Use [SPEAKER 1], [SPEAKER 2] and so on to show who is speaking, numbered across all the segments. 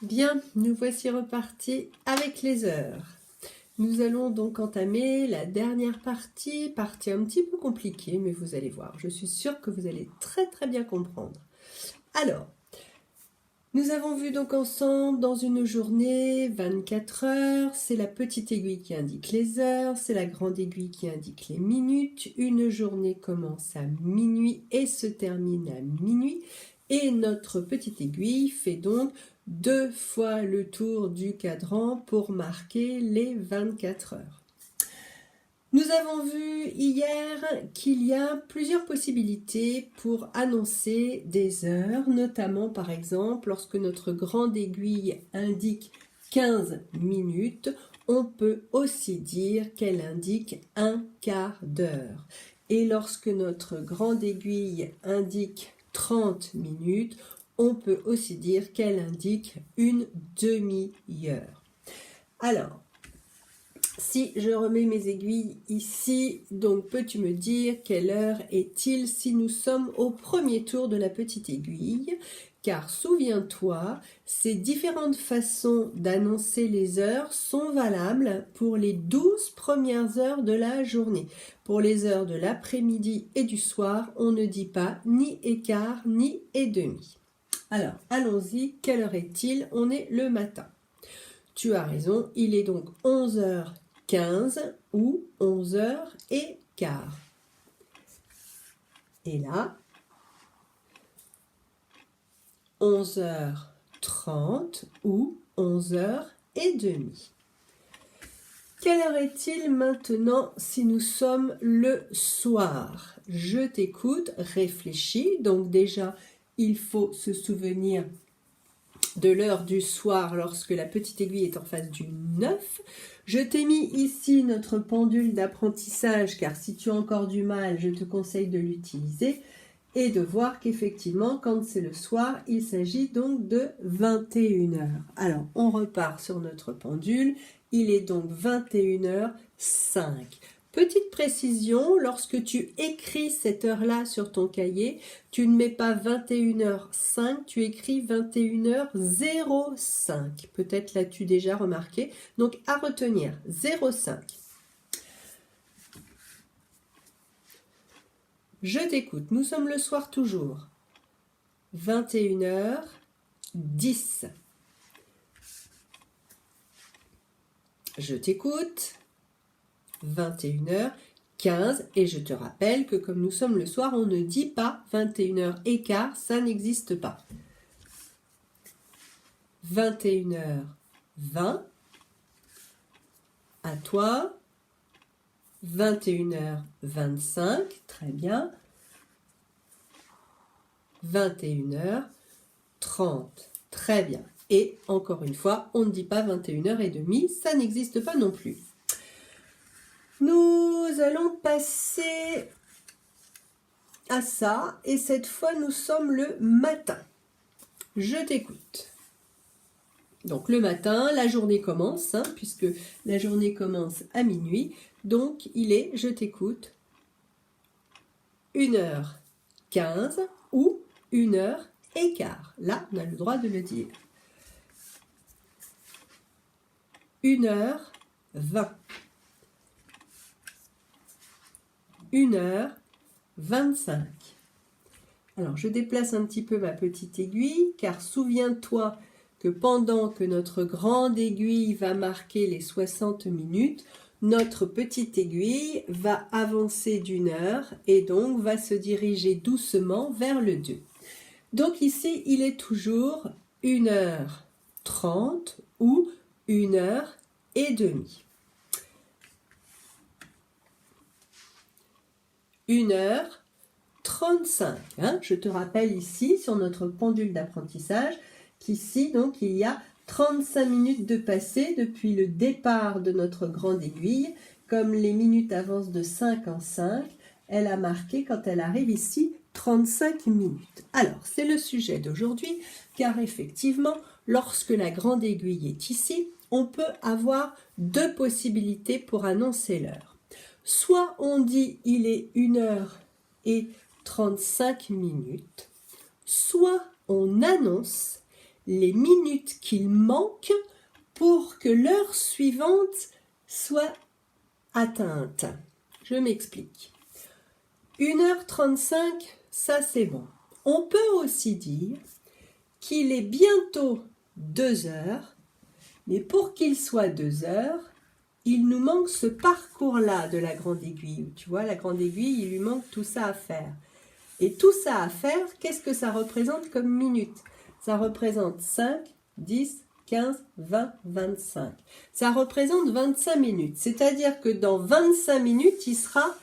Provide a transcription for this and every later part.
[SPEAKER 1] Bien, nous voici repartis avec les heures. Nous allons donc entamer la dernière partie un petit peu compliquée, mais vous allez voir, je suis sûre que vous allez très bien comprendre. Alors, nous avons vu donc ensemble dans une journée 24 heures, c'est la petite aiguille qui indique les heures, c'est la grande aiguille qui indique les minutes. Une journée commence à minuit et se termine à minuit. Et notre petite aiguille fait donc 2 fois le tour du cadran pour marquer les 24 heures. Nous avons vu hier qu'il y a plusieurs possibilités pour annoncer des heures, notamment par exemple lorsque notre grande aiguille indique 15 minutes, on peut aussi dire qu'elle indique un quart d'heure. Et lorsque notre grande aiguille indique 30 minutes, on peut aussi dire qu'elle indique une demi-heure. Alors, si je remets mes aiguilles ici, donc peux-tu me dire quelle heure est-il si nous sommes au premier tour de la petite aiguille? Car souviens-toi, ces différentes façons d'annoncer les heures sont valables pour les 12 premières heures de la journée. Pour les heures de l'après-midi et du soir, on ne dit pas ni écart ni et demi. Alors, allons-y, quelle heure est-il? On est le matin. Tu as raison, il est donc 11h15 ou 11h15. Et là, 11h30 ou 11h30. Quelle heure est-il maintenant si nous sommes le soir? Je t'écoute, réfléchis. Donc déjà, il faut se souvenir de l'heure du soir lorsque la petite aiguille est en face du 9. Je t'ai mis ici notre pendule d'apprentissage car si tu as encore du mal, je te conseille de l'utiliser et de voir qu'effectivement, quand c'est le soir, il s'agit donc de 21 heures. Alors, on repart sur notre pendule. Il est donc 21h05. Petite précision, lorsque tu écris cette heure-là sur ton cahier, tu ne mets pas 21h05, tu écris 21h05. Peut-être l'as-tu déjà remarqué. Donc, à retenir, 05. Je t'écoute, nous sommes le soir toujours. 21h10. Je t'écoute. 21h15 et je te rappelle que comme nous sommes le soir, on ne dit pas 21h15, ça n'existe pas. 21h20, à toi. 21h25, très bien. 21h30, très bien. Et encore une fois, on ne dit pas 21h30, ça n'existe pas non plus. Nous allons passer à ça et cette fois nous sommes le matin. Je t'écoute. Donc le matin, la journée commence, puisque la journée commence à minuit. Donc il est, je t'écoute, 1h15 ou 1h15. Là, on a le droit de le dire. 1h20. 1h25. Alors, je déplace un petit peu ma petite aiguille, car souviens-toi que pendant que notre grande aiguille va marquer les 60 minutes, notre petite aiguille va avancer d'une heure et donc va se diriger doucement vers le 2. Donc ici, il est toujours 1h30 ou 1h30. 1h35. Je te rappelle ici, sur notre pendule d'apprentissage, qu'ici, donc, il y a 35 minutes de passé depuis le départ de notre grande aiguille. Comme les minutes avancent de 5 en 5, elle a marqué, quand elle arrive ici, 35 minutes. Alors, c'est le sujet d'aujourd'hui, car effectivement, lorsque la grande aiguille est ici, on peut avoir 2 possibilités pour annoncer l'heure. Soit on dit il est 1h35, soit on annonce les minutes qu'il manque pour que l'heure suivante soit atteinte. Je m'explique. 1h35, ça c'est bon. On peut aussi dire qu'il est bientôt 2 heures, mais pour qu'il soit 2 heures, il nous manque ce parcours-là de la grande aiguille. Tu vois, la grande aiguille, il lui manque tout ça à faire. Et tout ça à faire, qu'est-ce que ça représente comme minutes? Ça représente 5, 10, 15, 20, 25. Ça représente 25 minutes. C'est-à-dire que dans 25 minutes, il sera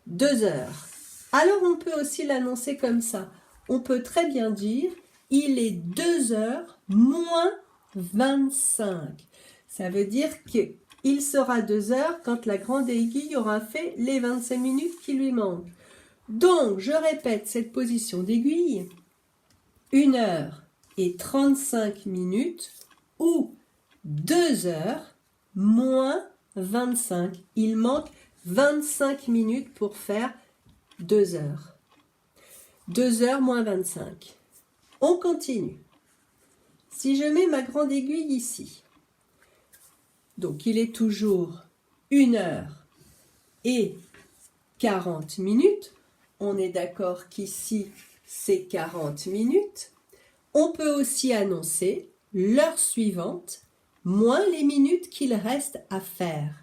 [SPEAKER 1] 2 heures. Alors, on peut aussi l'annoncer comme ça. On peut très bien dire, il est 2 heures moins 25. Ça veut dire qu'il sera 2 heures quand la grande aiguille aura fait les 25 minutes qui lui manquent. Donc, je répète cette position d'aiguille. 1h35 minutes ou 2 heures moins 25. Il manque 25 minutes pour faire 2 heures. 2 heures moins 25. On continue. Si je mets ma grande aiguille ici, donc il est toujours 1h40 minutes. On est d'accord qu'ici, c'est 40 minutes. On peut aussi annoncer l'heure suivante, moins les minutes qu'il reste à faire.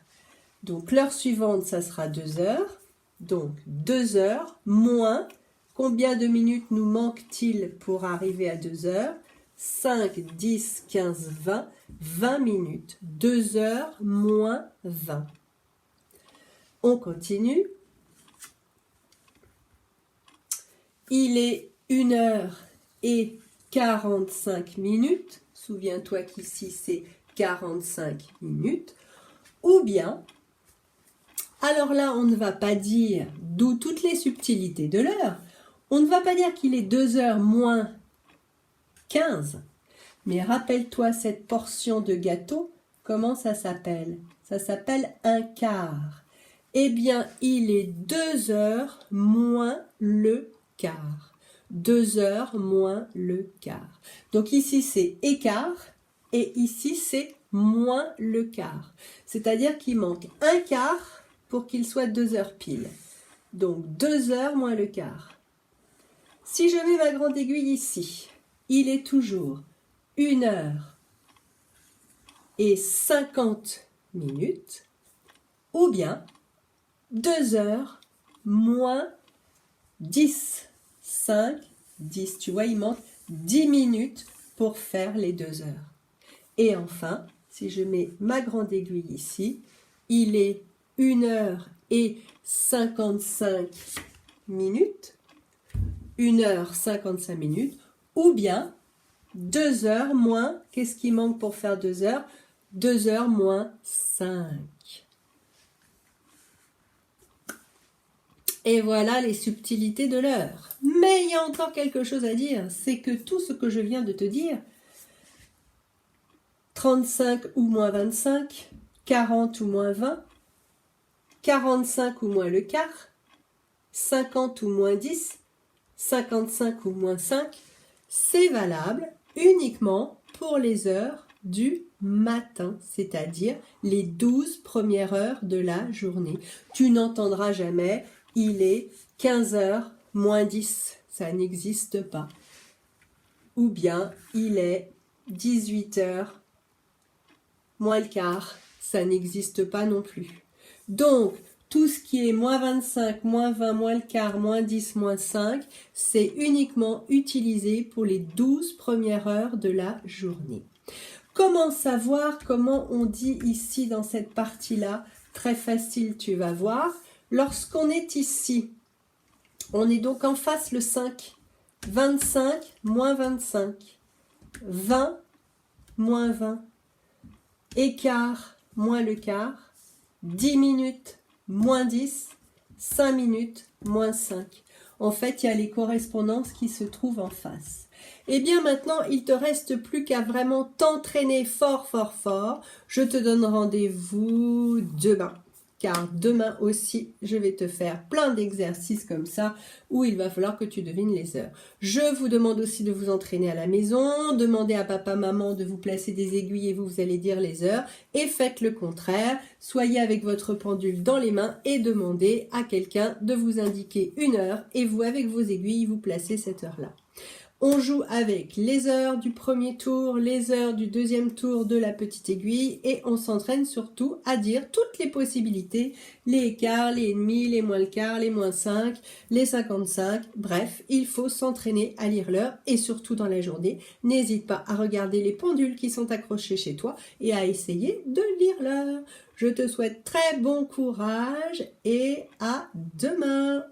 [SPEAKER 1] Donc, l'heure suivante, ça sera 2 heures. Donc, 2 heures moins, combien de minutes nous manque-t-il pour arriver à 2 heures? 5, 10, 15, 20, 20 minutes. 2 heures moins 20. On continue. Il est 1h45 minutes. Souviens-toi qu'ici, c'est 45 minutes. Ou bien, alors là, on ne va pas dire, d'où toutes les subtilités de l'heure, on ne va pas dire qu'il est 2 heures moins 15. Mais rappelle-toi cette portion de gâteau, comment ça s'appelle? Ça s'appelle un quart. Eh bien, il est 2 heures moins le quart. 2 heures moins le quart. Donc ici, c'est écart et ici, c'est moins le quart. C'est-à-dire qu'il manque un quart pour qu'il soit 2 heures pile. Donc 2 heures moins le quart. Si je mets ma grande aiguille ici, il est toujours 1h50 minutes ou bien 2 heures moins 10. 5, 10. Tu vois, il manque 10 minutes pour faire les 2 heures. Et enfin, si je mets ma grande aiguille ici, il est 1h55 minutes. 1h55 minutes. Ou bien 2 heures moins, qu'est-ce qui manque pour faire 2 heures? 2 heures moins 5. Et voilà les subtilités de l'heure. Mais il y a encore quelque chose à dire, c'est que tout ce que je viens de te dire, 35 ou moins 25, 40 ou moins 20, 45 ou moins le quart, 50 ou moins 10, 55 ou moins 5, c'est valable uniquement pour les heures du matin, c'est-à-dire les 12 premières heures de la journée. Tu n'entendras jamais « il est 15 heures moins 10 », ça n'existe pas. Ou bien « il est 18 heures moins le quart », ça n'existe pas non plus. Donc, tout ce qui est moins 25, moins 20, moins le quart, moins 10, moins 5, c'est uniquement utilisé pour les 12 premières heures de la journée. Comment savoir comment on dit ici dans cette partie-là? Très facile, tu vas voir. Lorsqu'on est ici, on est donc en face le 5. 25 moins 25. 20 moins 20. Écart moins le quart. 10 minutes moins 10. 5 minutes moins 5. En fait, il y a les correspondances qui se trouvent en face. Eh bien maintenant, il te reste plus qu'à vraiment t'entraîner fort, fort, fort. Je te donne rendez-vous demain. car demain aussi, je vais te faire plein d'exercices comme ça où il va falloir que tu devines les heures. Je vous demande aussi de vous entraîner à la maison, demandez à papa, maman de vous placer des aiguilles et vous allez dire les heures et faites le contraire. Soyez avec votre pendule dans les mains et demandez à quelqu'un de vous indiquer une heure et vous, avec vos aiguilles, vous placez cette heure-là. On joue avec les heures du premier tour, les heures du deuxième tour de la petite aiguille et on s'entraîne surtout à dire toutes les possibilités, les quarts, les demi, les moins le quart, les moins 5, les 55. Bref, il faut s'entraîner à lire l'heure et surtout dans la journée. N'hésite pas à regarder les pendules qui sont accrochées chez toi et à essayer de lire l'heure. Je te souhaite très bon courage et à demain.